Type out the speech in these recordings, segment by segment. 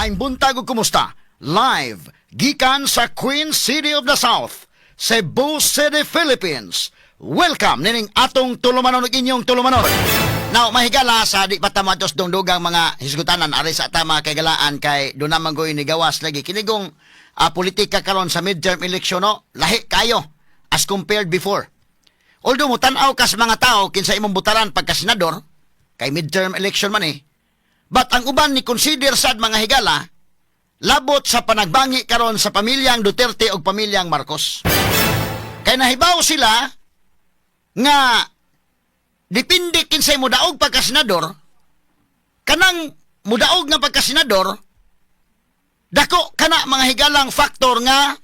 Maayong buntag ug kumusta? Live gikan sa Queen City of the South, Cebu City, Philippines. Welcome nining atong tulumanon ug inyong tulumanon. Now, mahigala sa di patamatos dungdugang mga hisgutanan ari sa tama kay galaan kay do naman goy ni gawas lagi kinigong politika karon sa midterm election no, lahi kayo as compared before. Although mo tan-aw ka sa mga tao kinsa imong butaran pagka senador kay midterm election man eh. But ang uban ni consider sad mga higala labot sa panagbangi karon sa pamilyang Duterte ug pamilyang Marcos. Kay nahibaw sila nga depende kinsay mudaog pagka senador, kanang mudaog nga pagka senador dako kana mga higalang faktor nga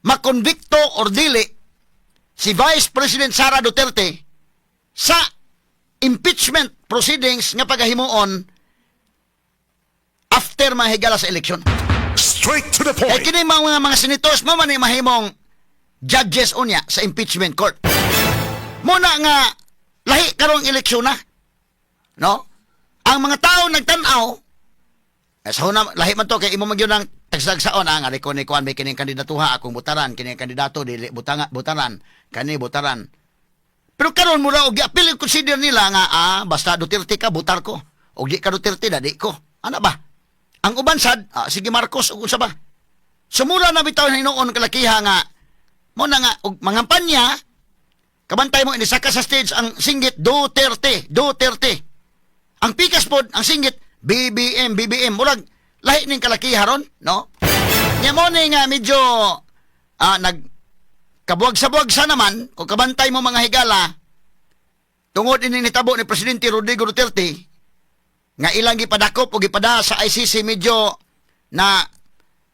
makonbikto or dili si Vice President Sara Duterte sa impeachment proceedings nga pagahimuon after mahigala sa eleksyon. Straight to the point. Kaya kini mga senators mo man mahimong judges unya sa impeachment court. Muna nga lahi karong eleksyon na. No? Ang mga tao nagtan-aw sa una lahi man to kay imo magyud ang tagsagsaon ang ari ko ni kuan may kining kandidatuha akong butaran kining kandidato dili butaran kani butaran. Pero karon mo ra og appeal consider nila nga basta Duterte ka butar ko. Og di ka Duterte dadi ko. Ana ba? Ang uban sad sige Marcos ug unsa ba? Sumura na bitaw hinuon kalakiha nga mo na nga og mangampanya kabantay mo inisaka sa stage ang singgit Duterte. Ang pikas pod ang singgit BBM murag lahi ning kalakiha ron, no? Nya mo ni nga medyo kabuwag sa naman, kung kabantay mo mga higala, tungod ini nitabo ni Presidente Rodrigo Duterte, nga ilang gipadakop o gipada sa ICC medyo na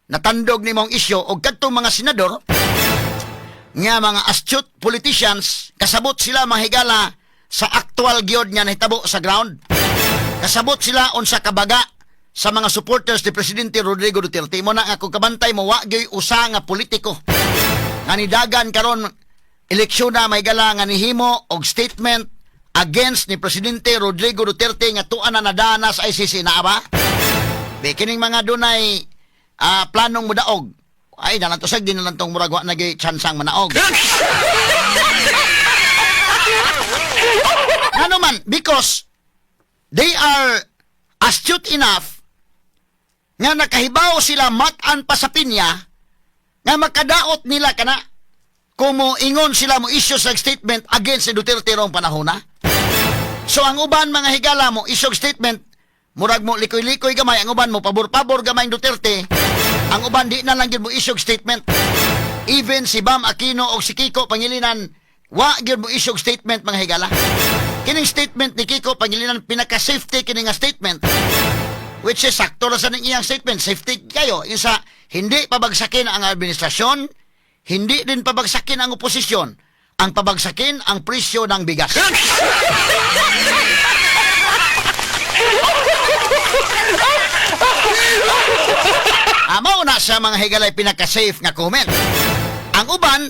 natandog ni mong isyo o kadtong mga senador, nga mga astute politicians, kasabot sila mga higala sa actual gyud nga nahitabo sa ground. Kasabot sila unsa kabaga sa mga supporters ni Presidente Rodrigo Duterte. Mo na nga kung kabantay mo, wagyoy usa nga politiko nga nidagan karon eleksyon na may gala nga nihimo og statement against ni Presidente Rodrigo Duterte nga tuan na nadana sa ICC na ba? Bikining mga dunay planong mudaog. Ay nalang to sag din nalang tong murag wa nagay chansang manaog. Ano man because they are astute enough nga nakahibaw sila matan pa sa pinya nga makadaot nila kana kung mo ingon sila mo issue sa statement against si Duterte rong panahon na. So ang uban mga higala mo issue statement murag mo likoy-likoy gamay, ang uban mo pabor-pabor gamay Duterte, ang uban di na lang gyud mo issue statement. Even si Bam Aquino o si Kiko Pangilinan wa gyud mo issue statement mga higala. Kining statement ni Kiko Pangilinan pinaka-safety kining nga statement, which is sakto ra sa ning iyang statement, safety kayo isa hindi pabagsakin ang administrasyon, hindi din pabagsakin ang oposisyon, ang pabagsakin ang presyo ng bigas. Mao na sa mga higalay pinaka-safe nga comment. Ang uban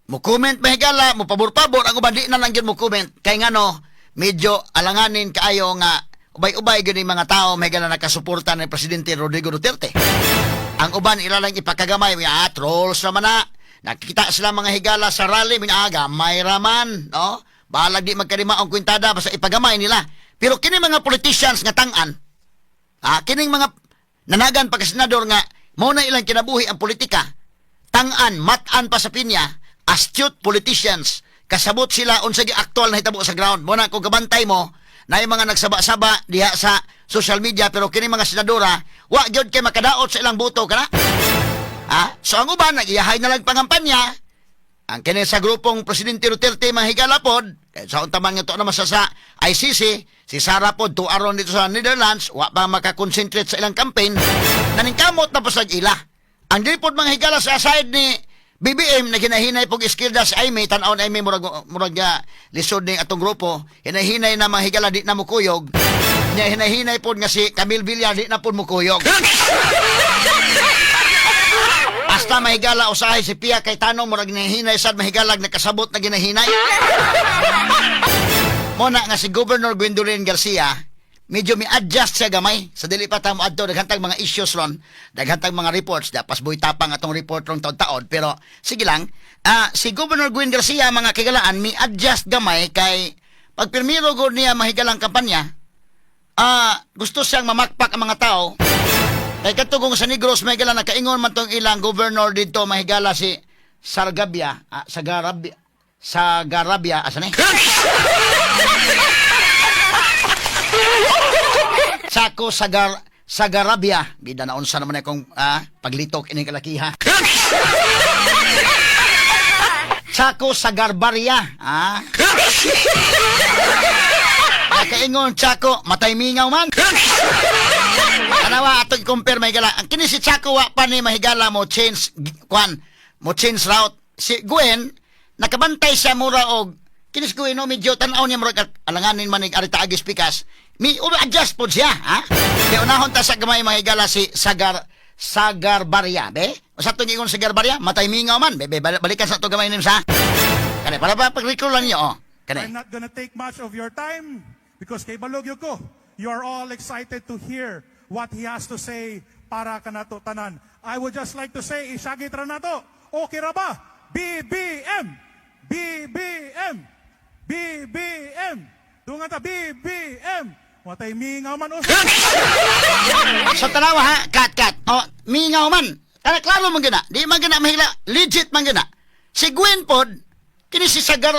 mo comment mahigala, mo pabor-pabor, ang uban di na lang gyud mo comment kay ngano medyo alanganin kaayo nga ubay-ubay gyud mga tao mahigala nakasuporta ni Presidente Rodrigo Duterte. Ang uban ilalang ipakagamay trolls naman na. Nakikita sila mga higala sa rally gamay raman, no? Balag di magkarima ang kwintada basta ipagamay nila. Pero kini mga politicians nga tangan, kining mga nanagan pagka senador nga mao na ilang kinabuhi ang politika, tangan, matan pa sa pinya, astute politicians, kasabot sila unsa gi aktual na hitabo sa ground. Mo na kung kabantay mo na yung mga nagsaba-saba diha sa social media, pero kini mga senadora wa gyud kay makadaot sa ilang buto kana. So ang uban nagiyahay na lang pangampanya ang kini sa grupong Presidente Duterte mahigala pod sa untaman nga to naman sa ICC si Sara pod tuaron dito sa Netherlands wa pa makakonsentrate sa ilang campaign naningkamot na pasag ila ang dili mga higala sa side ni BBM na ginahinay pog iskilda si Aimee tan-aw na Aimee murag lisod ning atong grupo hinahinay na mga higala di na mukuyog nya hinahinay pod nga si Camille Villar di na pod mukuyog. Basta mahigala usahay si Pia Cayetano murag hinahinay sad mahigalag nakasabot na ginahinay. Mo na nga si Governor Gwendolyn Garcia medyo mi-adjust siya gamay. Sa dili pa ta mo adto daghantang mga issues ron, daghantang mga reports, dapas boy tapang atong report rong taon-taon. Pero sige lang, si Governor Gwen Garcia mga kagalaan mi-adjust gamay kay pagpirmiro gud niya mahigalang kampanya, gusto siyang mamakpak ang mga tao. Kay katugong sa Negros mahigala nakaingon man tong ilang governor dito mahigala si Sargabia, Sagarabia, asa ni? Sako Sagarabia, bida na unsa naman akong paglitok ining kalakiha. Sako Sagarbaria, Nakaingon Chako, matay mingaw man. Anawa ato i-compare mahigala. Ang kini si Chako wa pa ni mahigala mo change route. Si Gwen nakabantay siya mura og kini si Gwen no medyo tan-aw niya mura alanganin man ning arita agis pikas. Mi adjust pod siya, ha? Kaya unahon ta sa gamay mahigala si Sagarbaria, be? Usa to ingon Sagarbaria, matay mingaw man. Be, balikan sa to gamay nim sa. Kani para pa pag-recall lang niyo, oh. Kani. I'm not gonna take much of your time because kay balogyo ko, you are all excited to hear what he has to say para kanato tanan. I would just like to say, isagit ra nato. Okay ra ba? BBM! BBM! BBM! Dunga ta, BBM! Watay mingaw man usa. So tanawa ha, kat. O, mingaw man. Klaro man gina. Di man gina mahila. Legit man gina. Si Gwen pod, kini si Sagar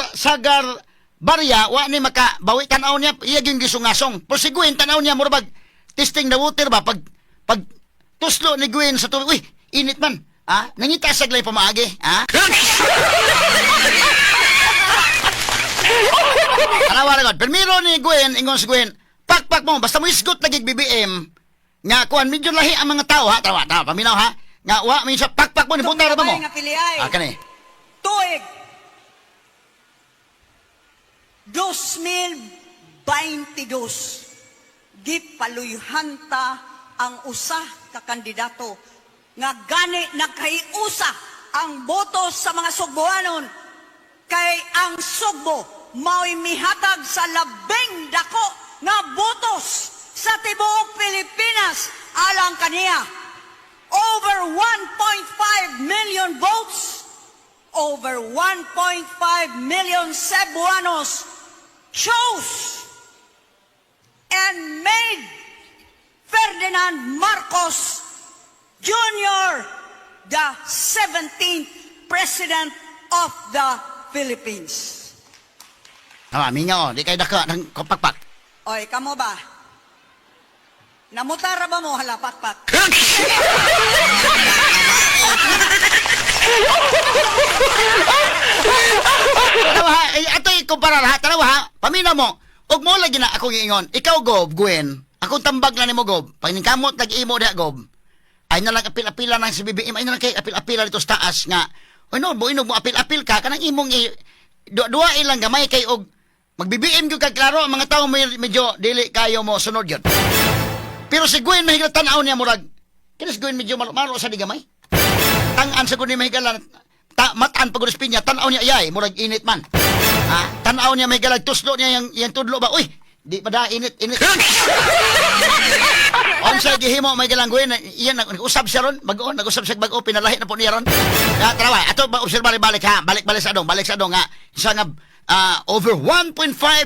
Barya, wa ni makabawi tanaw niya, iya yung gisungasong. Pero si Gwen, tanaw niya, murabag, testing the water ba? Pag tuslo ni Gwen sa tubig, uy, init man. Nangita saglay pamaagi. Tanawa na God. Permiro ni Gwen, ingon si Gwen, pakpak mo, basta mo isgot lagi BBM, nga kuan medyo lahi ang mga tao, ha? Tawa, paminaw, ha? Nga, minsan, pakpak mo, nipunta na ba mo? Kani. Tuig 2022 gipaluyhanta ang usa ka kandidato nga gani nagkaiusa ang boto sa mga Sugboanon kay ang Sugbo mao'y mihatag sa labing dako nga botos sa tibuok Pilipinas alang kaniya. Over 1.5 million votes, over 1.5 million Cebuanos chose and made Ferdinand Marcos Jr. the 17th President of the Philippines. Mingaw, di kayo daka ng pakpak. Oy, kamo ba? Namutara ba mo halapakpak? Tanawa ha, ato ikumparar ha, tanawa ha, paminaw mo, og mo lagi na akong iingon, ikaw Gob, Gwen, akong tambag na ni mo Gob, pag ningkamot nag-imo diha Gob, ay nalang apil-apila ng si BBM, ay nalang kay apil-apila dito sa taas nga, no, buinog mo apil-apil ka, kanang imong dua ilang gamay kay og, mag-BBM yung kaklaro, ang mga tao medyo dili kayo mo sunod yun. Pero si Gwen mahigala tanaw niya murag, kaya si Gwen medyo maro sa digamay. Tangan sa kundi mahigala, mataan pag pinya, tanaw niya iyay, murag init man. Tanaw niya mahigala, tuslo niya yung tudlo ba, uy, di ba da init. On sa gihimo mahigalang Gwen, iyan nag-usab siya ron, nag-usab siya bago, pinalahit na po niya ron. Tarawa, ato ba observe balik ha, balik sa adong nga, isa nga, over 1.5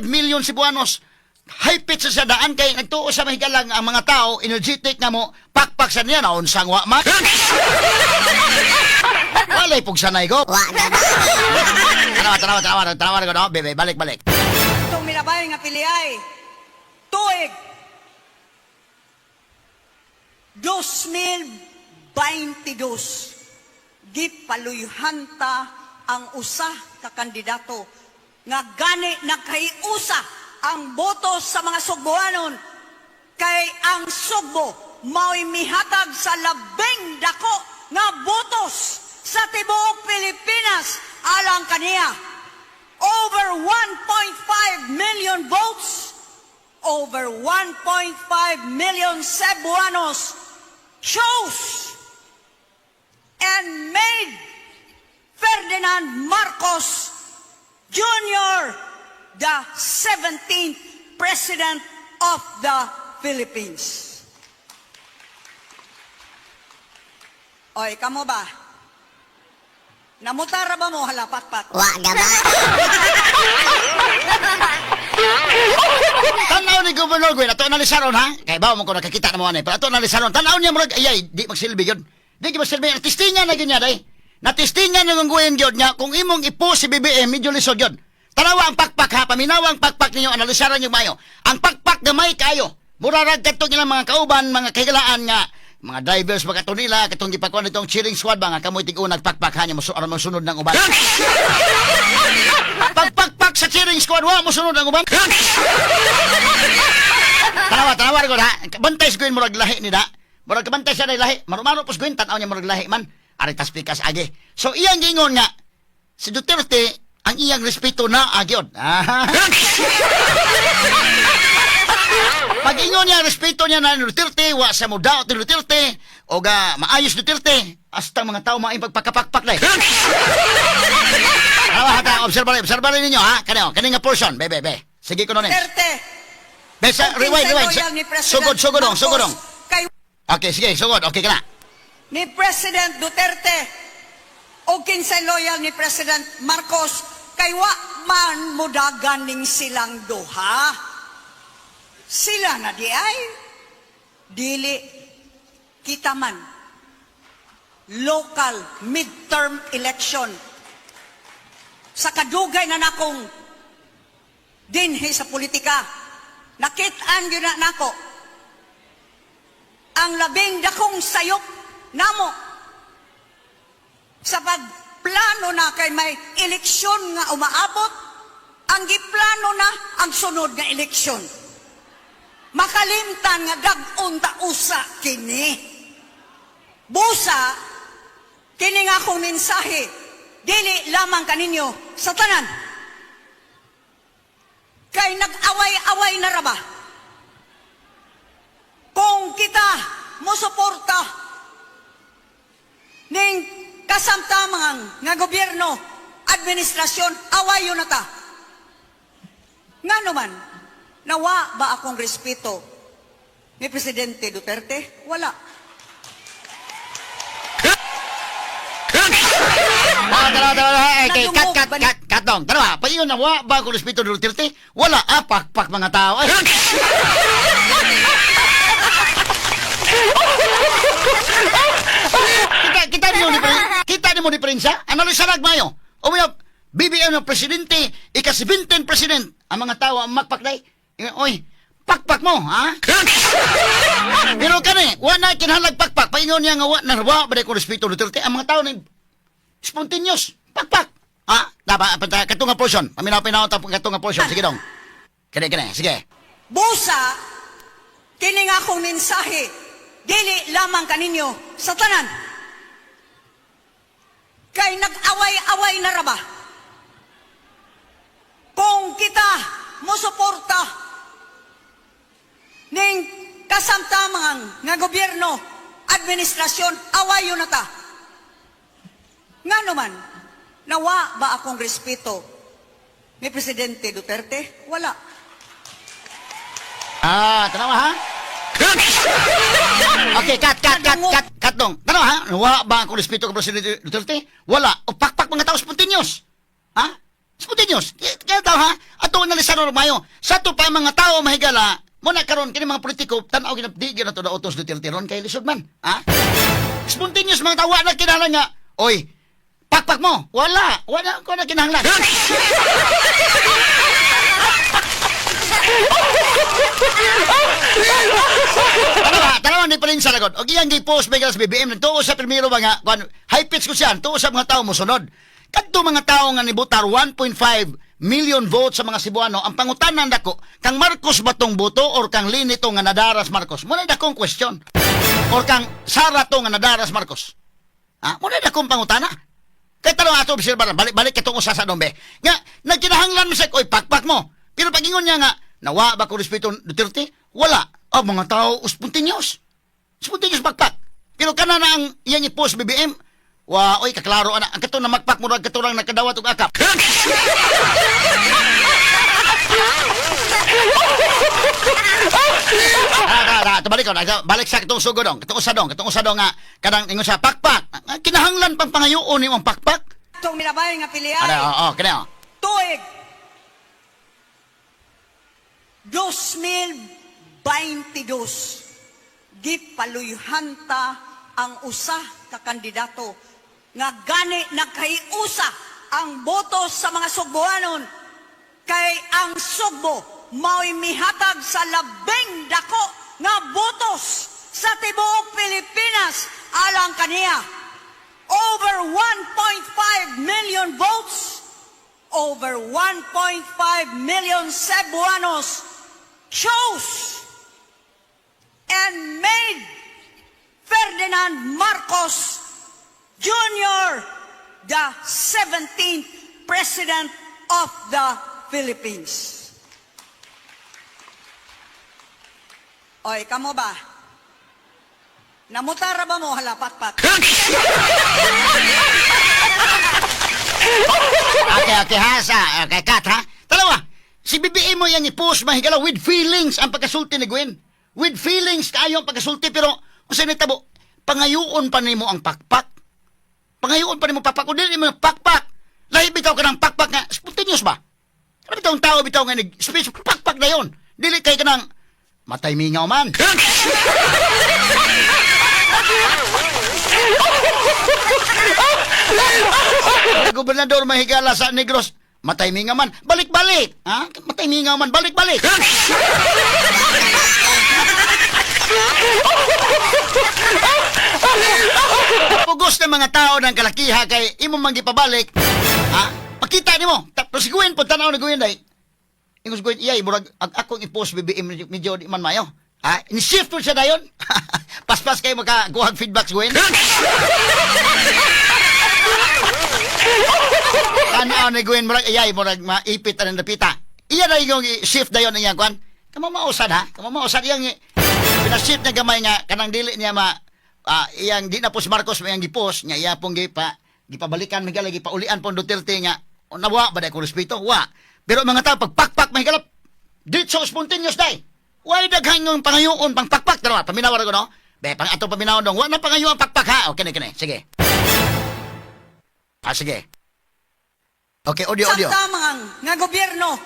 million Cebuanos, high pitch sa daan kay nagtuo sa mahigalang ang mga tao, energetic nga mo, pakpak sa niya, naunsang wa man. Walay pug sanay ko. Tanawa ko, no? Bebe, balik. Itong milabay nga piliay, tuig 2022 gipaluyhanta ang usa ka kandidato nga gani nagkaiusa ang boto sa mga Sugboanon kay ang Sugbo mao'y mihatag sa labing dako nga botos sa tibuok Pilipinas alang kaniya. Over 1.5 million votes, over 1.5 million Cebuanos chose and made Ferdinand Marcos Jr. the 17th President of the Philippines. Oy, kamo ba? Namutara ba mo halapatpat? Wa gaba. Tanaw ni Governor Gwen, ato analisaron ha? Kaya ba mo ko nakakita na mo anay, pero ato analisaron. Tanaw niya murag, ayay, di magsilbi yun. Di magsilbi, natistingan na ganyan day. Natistingan na ng Gwen yun niya, kung imong ipo si BBM, medyo lisod yun. Tanawa ang pakpak ha, paminawa ang pakpak ninyo, analisaran yung mayo. Ang pakpak gamay kayo. Murarag katong ilang mga kauban, mga kahigalaan nga, mga drivers, mga kato nila, katong gipakuan itong cheering squad ba nga, kamoy tig-unag pakpak ha niya, aram ang sunod ng uban. Pagpakpak sa cheering squad, wa mo sunod ng uban. Tanawa ko ha. Bantay sa Gwen murag lahi ni da. Murag kabantay siya na lahi. Marumaro pos Gwen, tanaw niya murag lahi man. Aritas pikas agi. So iyang gingon nga, si Duterte, ang iyang respeto na agyod. Pag ingon niya, respeto niya na ni Duterte, wa sa muda o Duterte, o ga maayos Duterte, hasta mga tao maing pagpakapakpak na eh. Observare ninyo ha, kaning nga portion, be. Sige ko nun eh. Duterte. Besa, rewind. Sugod dong. Kay Okay, sige, sugod. Okay ka na. ni President Duterte o kinsay loyal ni President Marcos kay wa man mudagan ning silang duha. Sila na di ay dili kita man local midterm election sa kadugay na nakong dinhi sa politika. Nakit-an yun na nako ang labing dakong sayop namo sa pagplano na kay may eleksyon nga umaabot, ang giplano na ang sunod nga eleksyon. Makalimtan nga gag-on ta usa kini. Busa, kini nga akong mensahe, dili lamang kaninyo sa tanan. Kay nag-away-away na raba. Kung kita mosuporta ning kasamtamang nga gobyerno, administrasyon, awayo na ta. Nga naman, nawa ba akong respeto ni Presidente Duterte? Wala. Kat dong. Tanawa, pa yun na wa ba kung respeto ni Duterte? Wala, pakpak mga tao. Ay. Kita ni mo diferensya? Analisarag mayo. O mga BBM ng presidente, ika-17 president, ang mga tao ang magpakday. Oy, pakpak mo, ha? Pero kani, wala na kinahanglan pakpak. Paingon niya nga, narwa, ba kung respeto ni Duterte? Ang mga tao na spontaneous, pakpak. Ha? Dapat, katong nga portion. Paminaw-pinaw katong nga portion. Sige dong. Kani, sige. Busa, kini nga akong mensahe, dili lamang kaninyo sa tanan. Kay nag-away-away na raba. Kung kita mosuporta ning kasamtamang nga gobyerno, administrasyon, awayo na ta. Nga naman, nawa ba akong respeto ni Presidente Duterte? Wala. Tanawa ha? Okay, cut dong. Tanawa ha? Wala ba ang respeto ka Presidente Duterte? Wala. O pakpak mga tao spontaneous. Ha? Spontaneous. Kaya tao ha? Ato analisan na mayo. Sa to pa mga tao mahigala, muna karon kini mga politiko, tanaw ginapdi na to na utos Duterte ron kay lisod man. Ha? Spontaneous mga tao na kinahanglan nga. Oy, pakpak mo. Wala ko na kinahanglan. Tanawa ni Prince Aragon. Og iyang gi-post ba sa BBM tuo sa primero ba nga high pitch ko siya tuo sa mga tawo mo sunod. Kadto mga tawo nga nibutar 1.5 million votes sa mga Cebuano, ang pangutanan dako kang Marcos batong boto or kang Linito nga nadaras Marcos. Muna dakong question. Or kang Sara to nga nadaras Marcos. Ha? Muna dakong pangutana. Kay tanong ato obserbar balik katong usa sa dombe. Nga nagkinahanglan mo sa oy pakpak mo. Pero pagingon niya nga nawa ba ko respeto Duterte? Wala. Ang mga tao spontaneous. Spontaneous pakpak. Pero kana na ang iyang i-post BBM, oy kaklaro ana ang kato na magpak murag kato lang nakadawat og akap. Balik sa katong sugodong, katong usadong nga kadang ingon sa pakpak. Kinahanglan pang pangayoon ni mong pakpak. Itong minabay nga pilihan. Ano, kaya. Tuig 2022 gipaluyhanta ang usa ka kandidato nga gani nagkaiusa ang boto sa mga Sugboanon kay ang Sugbo mao'y mihatag sa labing dako nga botos sa tibuok Pilipinas alang kaniya. Over 1.5 million votes, over 1.5 million Cebuanos chose and made Ferdinand Marcos Jr. the 17th President of the Philippines. Oy, kamo ba? Namutara ba mo halapatpat? Okay, ha, okay, Kat, ha? Talawa, si BBM mo yung i-post mahigala with feelings ang pagkasulti ni Gwen. With feelings kayo ang pagkasulti, pero kung sa'yo nitabo, pangayoon pa nimo ang pakpak. Pangayoon pa nimo pakpak. Kung dili mo pakpak, lahi bitaw ka ng pakpak nga, spontaneous ba? Ano bitaw ang tao bitaw nga nag-speech, pakpak na yun. Dili kay ka ng matay mingaw man. Gobernador mahigala sa Negros, matay mingaw man, balik-balik. Ha? Matay mingaw man, balik-balik. Pugos ng mga tao ng kalakiha kay imo manggipabalik. Ha? Makita nimo. Tapos si Gwen po tanaw na Gwen day. Ingos Gwen, iyay murag ako i-post BBM medyo di man mayo. Ha? Ini-shift po siya dayon. Paspas kayo makakuhag feedbacks Gwen. Tanaw ni Gwen murag iyay murag maipit ang napita. Iya na yung shift dayon ang iyang kwan. Kamo mausad ha? Kamo mausad iyang pinashift na gamay nga kanang dili niya iyang di na po si Marcos mayang gipost nga iya pong gipabalikan migala gipaulian po Duterte nga nawa ba ko respeto wa pero mga tao pagpakpak mahigalap dit so spontaneous day why daghan yung pangayoon pang pakpak dalawa paminawar ko no be pang ato paminaw dong wa na pangayoon pakpak ha okay kini sige sige okay audio Sa tamang nga gobyerno,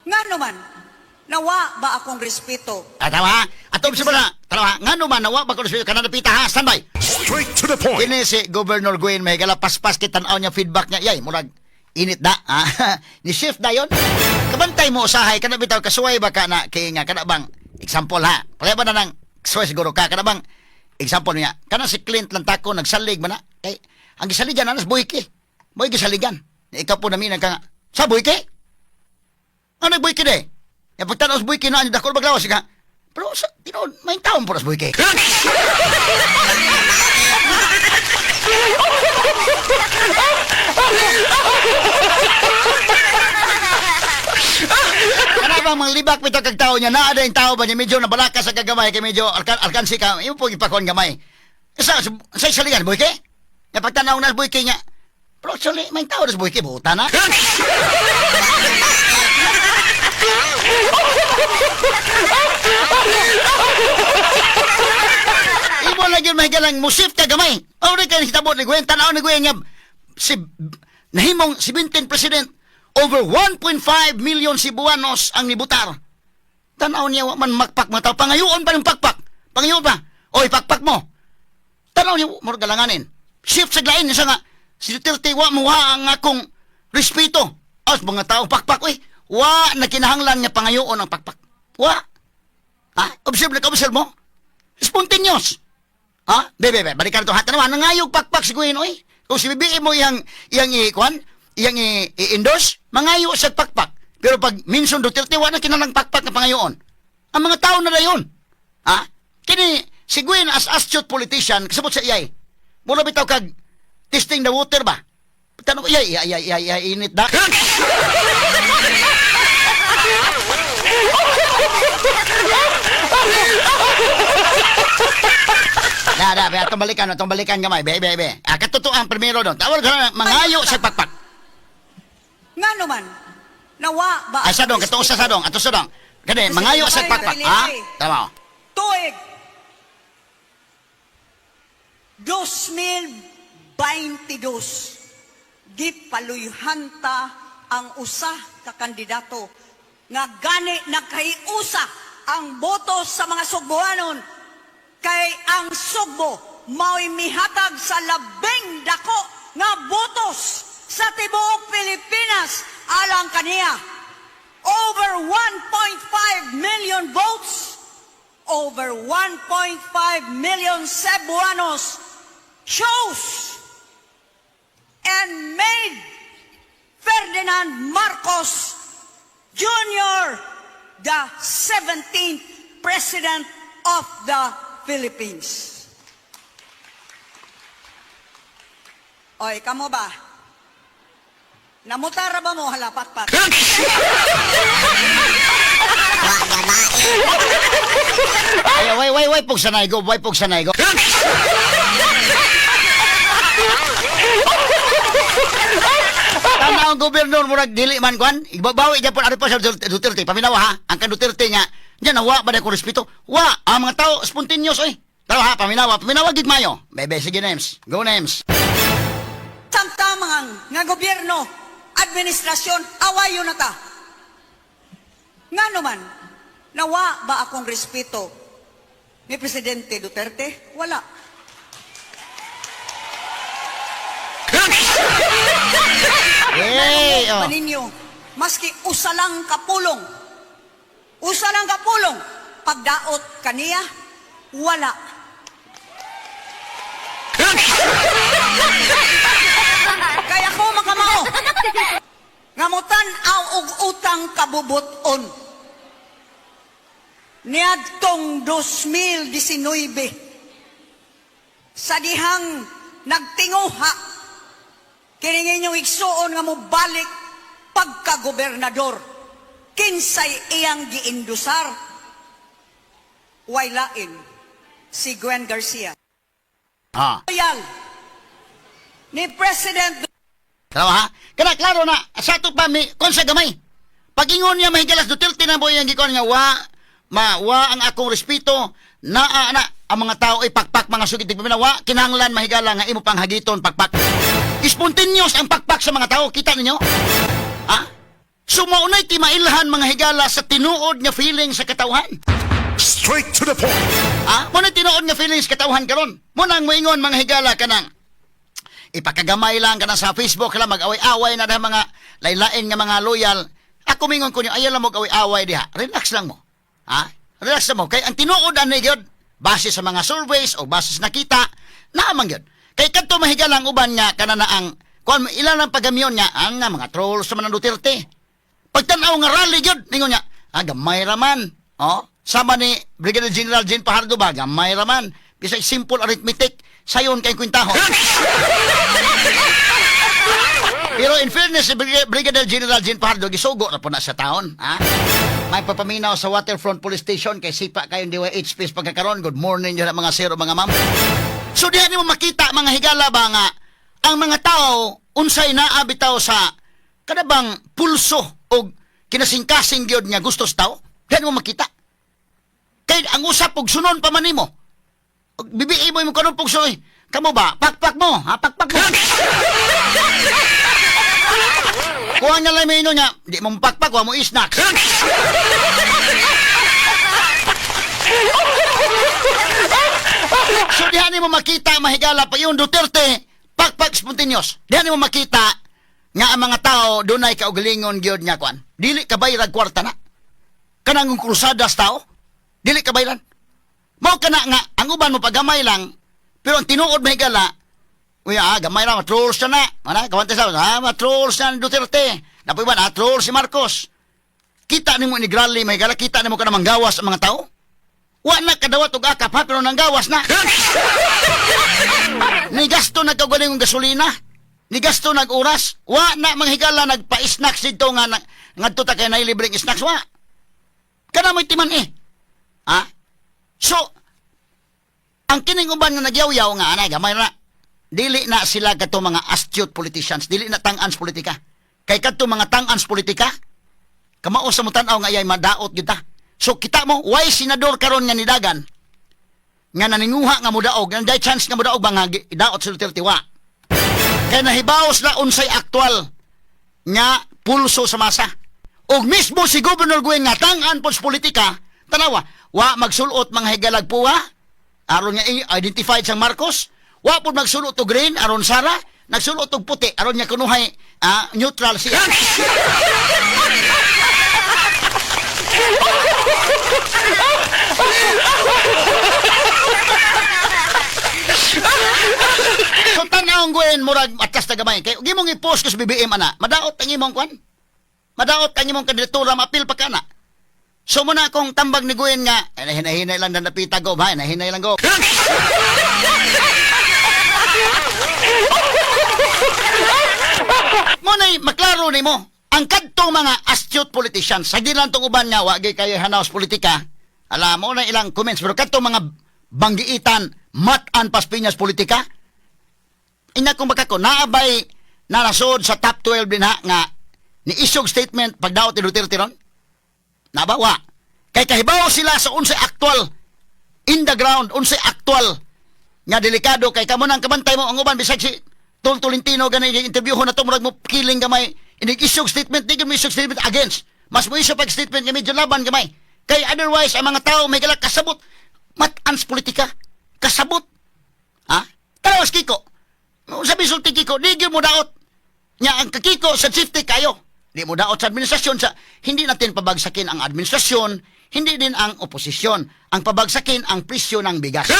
nga naman, nawa ba akong respeto? tama ato si bala tama nga naman nawa ba ko respeto kana napita ha standby. Straight to the point. Kini si Governor Gwen may gala paspas kitanaw niya feedback niya. Yay, murag init da. Ni shift dayon. Kabantay mo usahay kana bitaw kasuway ba ka na kay nga kana bang example ha. Pala ba na nang kasuway siguro ka kana bang example niya. Kana si Clint lang tako nagsalig man na. Kay ang gisaligan anas Boyke. Boy gisaligan. Ikaw po namin nga sa Boyke. Ano Boyke de? Ya pagtanaw sa Boyke na ang dakol baglawas ka. Pero sa tinuod may taon po sa Boyke. Kanabang manglibak bitaw kag tao niya naa yung tao ba niya medyo nabalaka sa kagamay kay medyo alkansi ka imo po ipakon gamay. Sa saligan Boyke? Ya pagtanaw na Boyke niya. Pero actually may tao na sa Boyke buta na. Imo lagi mahigalang musip ka gamay. Ori ka hitabo ni Gwen tanaw ni Gwen nga si nahimong 17 president over 1.5 million Cebuanos ang nibutar. Tanaw niya wa man makpak mataw pangayoon pa ng pakpak. Pangayoon pa. Oy pakpak mo. Tanaw niya mo galanganin. Shift sa glain niya nga si Duterte wa mo ang akong respeto. As mga tao pakpak oy. Wa na kinahanglan nga pangayoon ang pakpak. Wa. Ha? Observe mo? Spontaneous. Ha? Bebe, balikan to hatan naman nangayog pakpak si Gwen oy. Kung si BBM mo iyang i-endorse, mangayo sa pakpak. Pero pag minsan Duterte wa na kinahanglan pakpak na pangayoon. Ang mga tao na dayon. Ha? Kini si Gwen as astute politician kasabot sa iyay. Mula bitaw kag testing the water ba? Tanong iyay init da. Atong balikan gamay, be. Katutuan primero doon. Tawag ka na, mangayo sa pakpak. Nga naman, Nawa ba Ay sadong katong sa sadong, ato sadong. Kani mangayo sa pakpak, ha? Tama. Tuig 2022 gipaluyhanta ang usa ka kandidato nga gani nagkaiusa ang boto sa mga Sugboanon kay ang Sugbo mao'y mihatag sa labing dako nga botos sa tibuok Pilipinas alang kaniya. Over 1.5 million votes, over 1.5 million Cebuanos chose and made Ferdinand Marcos Jr. the 17th President of the Philippines. Oy, kamo ba? Namutara ba mo halapat-pat? Ay, way pug sanay go, way pug sanay go. Tanaw ang gobernador mo dili man kwan, ibabawi dyan po ano pa sa Duterte, paminawa ha, ang kan Duterte nga, dyan nawa ba na ko respeto? Wa, ang mga tao, spontaneous oy. Taro ha, paminawa gid mayo. Bebe, sige names, go names. Samtamang nga gobyerno, administrasyon, awayo na ta. Nga naman, nawa ba akong respeto ni Presidente Duterte? Wala. Hey, oh. Maninyo, maski usa lang kapulong, pagdaot kaniya, wala. Kaya ko makamao, ngamutan aw og utang kabubuton. Niadtong 2019, sa dihang nagtinguha, kining inyong igsuon nga mo balik pagka-gobernador, kinsay iyang giindusar, waylain si Gwen Garcia. Ah. Loyal ni President Tara ha? Kana klaro na sa ato pa mi kon sa gamay. Pagingon niya mahigalas Duterte na boy ang gikon nga wa ang akong respeto na ang mga tao ay pakpak mga sugid wa kinahanglan mahigala nga imo pang hagiton pakpak. Spontaneous ang pakpak sa mga tao, kita ninyo? Ha? Sumaunay ti mailhan mga higala sa tinuod nga feeling sa katawhan. Straight to the point. Ha? Mo na tinuod nga feeling sa katawhan karon. Mo nang moingon mga higala kanang ipakagamay lang ka na sa Facebook lang mag-away-away na mga laylain nga mga loyal. Ako mingon ko niyo, ayaw lang mo away-away diha. Relax lang mo. Ha? Relax lang mo. Kaya ang tinuod ani gyud base sa mga surveys o base sa nakita, naamang gyud. Kay kadto mahigalang uban nga kanana ang kuan ilan ang pagamyon niya ang mga trolls sa mga Duterte. Pagtan-aw nga rally gyud ningon niya, gamay raman. Oh, sama ni Brigadier General Jean Fajardo ba, gamay raman. Bisay simple arithmetic, sayon kay kwintahon. Pero in fairness, si Brigadier General Jean Fajardo, gisugo na po na sa taon. Ha? May papaminaw sa Waterfront Police Station kay sipa kayong DYH space pagkakaroon. Good morning yun mga sir o mga ma'am. So diyan mo makita mga higala ba nga ang mga tao unsay naabitaw sa kadabang pulso o kinasingkasing gyud nga gusto sa tao. Diyan mo makita. Kay ang usap og sunon pa man nimo. Bibiin mo yung kanong pugsoy. Kamu ba? Pakpak mo. Ha? Pakpak mo. Kuha nga lang may ino niya. Di mo pakpak. Kuha mo isnacks. So dihan mo makita mahigala pa yung Duterte. Pakpak spontaneous. Dihan mo makita nga ang mga tao dunay kaugalingon gyud nga kuan. Dili ka bayrag kwarta na. Kanang krusadas tao. Dili ka bayran. Mao kana nga ang uban mo pagamay lang pero ang tinuod mahigala gamay lang trolls na ana kawante sa trolls na Duterte napoy ba trolls si Marcos kita nimo ni Grally mahigala kita nimo kana manggawas ang mga tao wa na kadawat og akap ha pero nanggawas na ni gasto nagkagaling og gasolina ni gasto nag oras wa na manghigala nagpa-snacks dito nga ngadto ta kay nailibreng snacks wa kana mo timan ha. So, ang kining uban nga nagyaw-yaw nga gamay na. Dili na sila kadto mga astute politicians, dili na tang-ans politika. Kay kadto mga tang-ans politika, Kamao sa mo tan-aw nga iyay madaot gyud ta. So kita mo why senador karon nga nidagan nga naninguha nga mudaog, nanday chance nga mudaog ba nga daot sa Duterte wa. Kaya nahibaos na unsay aktual nga pulso sa masa. Og mismo si Governor Gwen nga tang-an po sa politika, tanawa, wa magsulot mga higalag puwa, aron nga identified sang Marcos, wa po magsulot og green, aron Sara, nagsulot og puti, aron nga kunuhay neutral siya. So tanawang Gwen, murag atas na gamay. Kaya gimong i-post ko sa BBM, ana. Madaot ang imong kwan. Madaot ang imong kandidatura, mapil pa ka na. So muna akong tambag ni Gwen nga, hinahinay lang na napita go, ba? Hinahinay lang go. Muna'y maklaro ni mo, ang kadtong mga astute politicians, sa lang tong uban nga, wagay kayo hanaw sa politika, alam mo na ilang comments, pero kadtong mga banggiitan, matan pas pinyas politika, ina kung baka ko, naabay na nasod sa top 12 din ha, nga, ni isog statement pagdaot ni Duterte ron? Nabawa. Kay kahibaw sila sa unsay aktual, in the ground, unsay aktual, nga delikado, kay kamo nang kabantay mo, ang uban, bisag si Tol Tolentino, ganay, interview ho na ito, murag mo kiling gamay, inig-isog statement, di mo isog statement against, mas mo isog pag statement, nga medyo laban gamay. Kay otherwise, ang mga tao, may galak kasabot, matans politika, kasabot. Ha? Tawas Kiko, sabi sulti Kiko, di mo daot, nga ang kakiko sa safety kayo. Di mo daot sa administrasyon sa hindi natin pabagsakin ang administrasyon, hindi din ang oposisyon. Ang pabagsakin ang presyo ng bigas.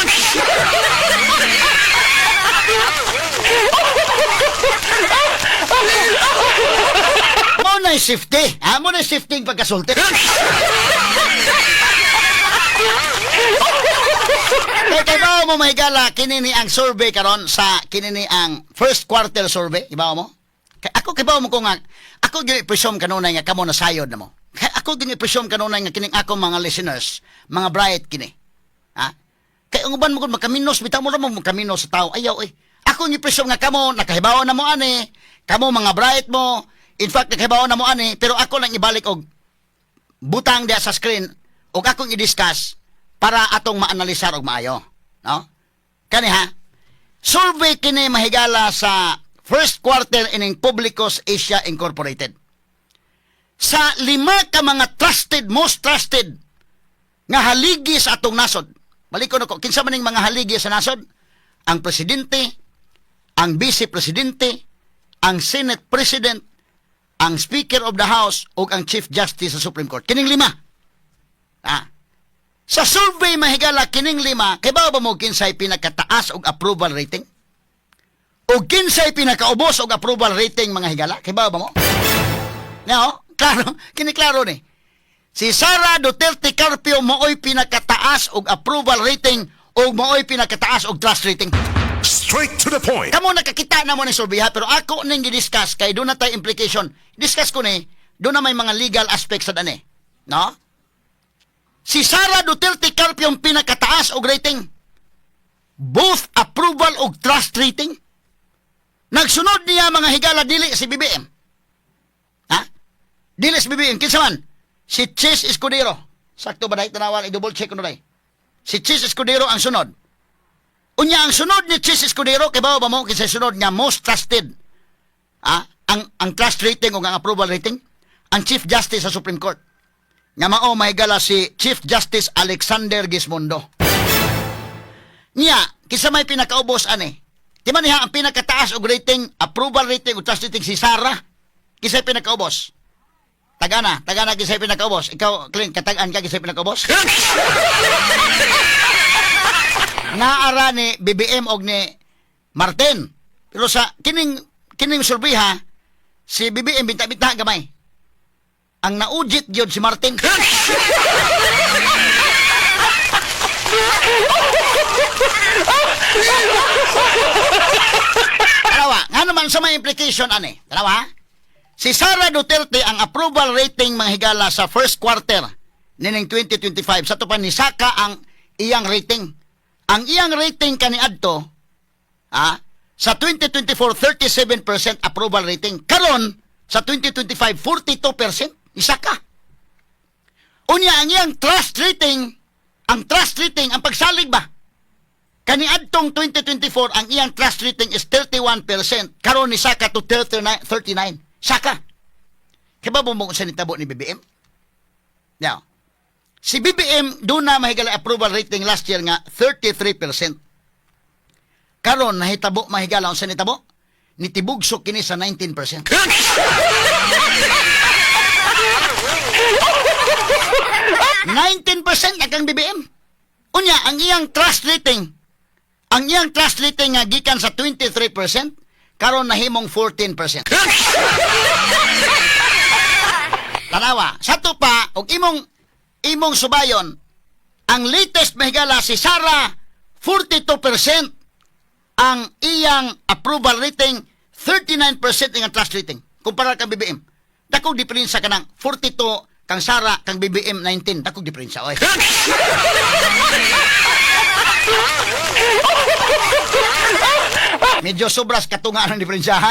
Mo na safety. Mo na safety pagkasulti. Kaya mo mahigala kinini ang survey karon sa kinini ang first quarter survey, ibaw mo? Ako kibaw mo ko nga, ako gini-presume kanunay nga kamo nasayod na mo. Ako gini-presume kanunay nga kining akong mga listeners, mga bright kini. Ha? Kaya ang uban mo kung makaminos, bitaw mo naman makaminos sa tao. Ayaw Ako gini-presume nga kamo, nakahibaw na mo ani, kamo mga bright mo, in fact nakahibaw na mo ani, pero ako lang ibalik og butang dia sa screen, og akong i-discuss para atong maanalisar og maayo. No? Kani ha? Survey kini mahigala sa first quarter ining Publicos Asia Incorporated. Sa 5 ka mga trusted, most trusted nga haligi sa atong nasod. Balikon ako, kinsa maning mga haligi sa nasod? Ang presidente, ang vice presidente, ang Senate President, ang Speaker of the House, ug ang Chief Justice sa Supreme Court. Kining 5. Sa survey mahigala kining 5, kay ba mo kinsay pinakataas og approval rating? O kinsay pinakaubos og approval rating mga higala? Kibaw ba mo? No? Klaro, kiniklaro ni. Si Sara Duterte Carpio mooy pinakataas og approval rating o mooy pinakataas og trust rating. Straight to the point. Kamo nakakita na mo ni survey ha, pero ako ning gi-discuss kay doon na tay implication. Discuss ko ni, doon na may mga legal aspects sa dani. No? Si Sara Duterte Carpio ang pinakataas og rating. Both approval og trust rating. Nagsunod niya mga higala dili si BBM. Ha? Dili si BBM. Kinsa man? Si Chis Escudero. Sakto ba dahil tanawan? I-double check ko na dahil. Si Chis Escudero ang sunod. Unya ang sunod ni Chis Escudero, kay ba mo kinsa sunod niya most trusted? Ha? Ang trust rating o ang approval rating? Ang Chief Justice sa Supreme Court. Nga mao mahigala si Chief Justice Alexander Gismondo. Niya, kinsa may pinakaubos ani? Di man niya ang pinakataas og rating, approval rating o trust rating si Sara? Kisa'y pinakaubos? Tagana kisa'y pinakaubos. Ikaw, Clint, katagaan ka kisa'y pinakaubos? Naara ni BBM og ni Martin. Pero sa kining survey ha, si BBM binta-binta gamay. Ang naujit yun si Martin. Tanawa, nga naman sa may implication, ani? Tanawa, si Sara Duterte ang approval rating mga higala sa first quarter nining 2025. Sa tupan ni Saka ang iyang rating. Ang iyang rating kaniadto, sa 2024, 37% approval rating. Karon, sa 2025, 42%. Ni Saka. Unya ang iyang trust rating, ang pagsalig ba? Kaniadtong 2024, ang iyang trust rating is 31%. Karon ni Saka to 39. Saka. Kaya ba mo sa nitabo ni BBM? Now, si BBM, doon na mahigala approval rating last year nga 33%. Karon nahitabo mahigala sa nitabo? Nitibugso kini sa 19%. 19% akang BBM. Unya, ang iyang trust rating nga gikan sa 23%, karon nahimong 14%. Tanawa, sa to pa, og imong subayon, ang latest mahigala si Sara, 42% ang iyang approval rating, 39% ang trust rating. Kumpara kang BBM. Dakong diferensya ka ng 42 kang Sara, kang BBM 19. Dakong diferensya, oy. Medyo sobras katunga ang diferensya, ha?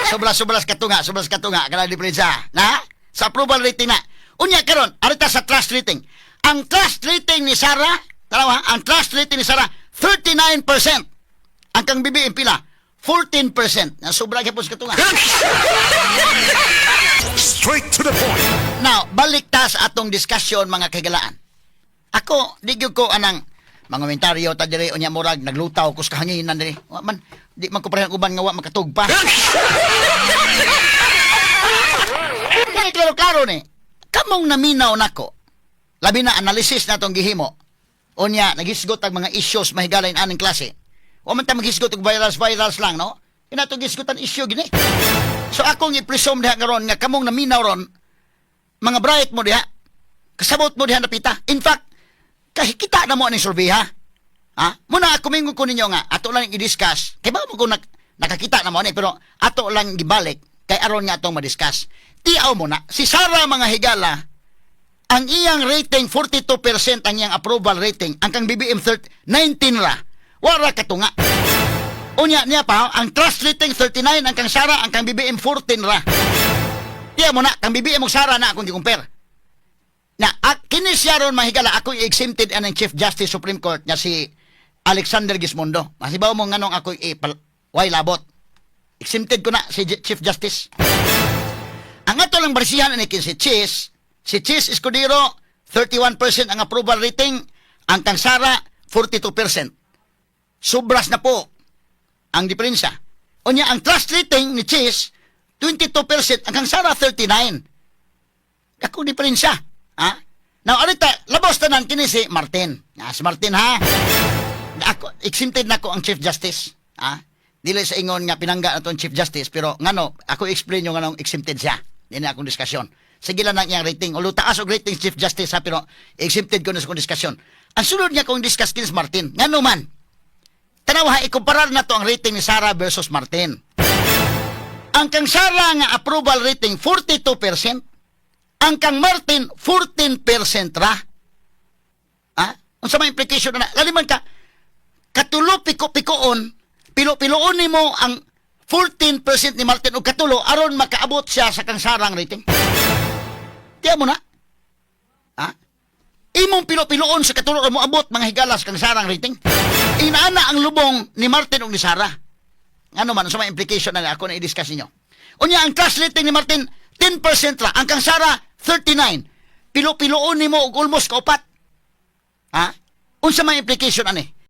Sobras katunga kana diferensya, na? Sa approval rating na. Unya karon, arita sa trust rating. Ang trust rating ni Sara, tanawa, ang trust rating ni Sara 39%. Ang kang BBM pila 14%. Na sobra gyapon sa katunga. Straight to the point. Now, balik ta sa atong diskusyon mga kagalaan. Ako, di gyud ko anang mga komentaryo ta diri unya murag naglutaw kus kahanginan diri. Wa man di man ko pareha uban nga wa makatugpa. Kaya klaro ni. Kamong naminaw nako. Labi na analysis natong gihimo. Unya nagisgot ang mga issues mahigala in aning klase. Wa man ta maghisgot og virals lang, no? Inato gisgotan issue gini. So akong i-presume diha karon nga kamong naminaw ron mga bright mo diha. Kasabot mo diha napita. In fact, kahikita na mo aning survey, ha? Ha? Muna ako mingon ko ninyo nga ato lang i-discuss. Kay ba mo ko nakakita na mo ni pero ato lang gibalik kay aron nga atong ma-discuss. Tiaw mo na si Sara mga higala ang iyang rating 42% ang iyang approval rating. Ang kang BBM 19 ra. Wara katunga. Unya niya pa, ang trust rating 39, ang kang Sara, ang kang BBM 14 ra. Tiya mo na, kang BBM mo Sara na akong gi-compare. Na, kini siya ron mahigala, ako exempted ang Chief Justice Supreme Court nga si Alexander Gismondo. Masibaw mo nganong ako way labot. Exempted ko na si Chief Justice. Ang ato lang barsihan ni si Chis Escudero, 31% ang approval rating, ang kang Sara, 42%. Sobras na po ang diferensya. Unya, ang trust rating ni Chis, 22%, ang kang Sara, 39%. Ako diferensya. Ha? Now, arita, labos tanan kini si Martin. Si Martin, ha? Ako, exempted na ko ang Chief Justice. Ha? Dili sa ingon nga pinangga na Chief Justice, pero ngano, ako explain yung anong exempted siya. Yan na akong diskusyon. Sige lang ang iyang rating. Ulo taas og rating Chief Justice, ha? Pero exempted ko na sa akong diskusyon. Ang sunod niya kong discuss kini si Martin. Ngano man? Tanawa, ikumparar na to ang rating ni Sara versus Martin. Ang kang Sara nga approval rating 42%, ang kang Martin 14% ra. Ha? Unsa may implication na? Laliman ka, katulo piko-pikoon, pilo-piloon ni mo ang 14% ni Martin o katulo aron makaabot siya sa kang Sarang rating. Tiyan mo na. Ha? Imong pilo-piloon sa katulo mo abot mga higalas kang Sarang rating. Inaana ang lubong ni Martin o ni Sara. Ano man, sa mga implication na ako na i-discuss ninyo. Unya, ang trust rating ni Martin, 10% ra. Ang kang Sara, 39. Pilo-piloon ni mo og almost kaupat. Ha? Unsa may implication ani?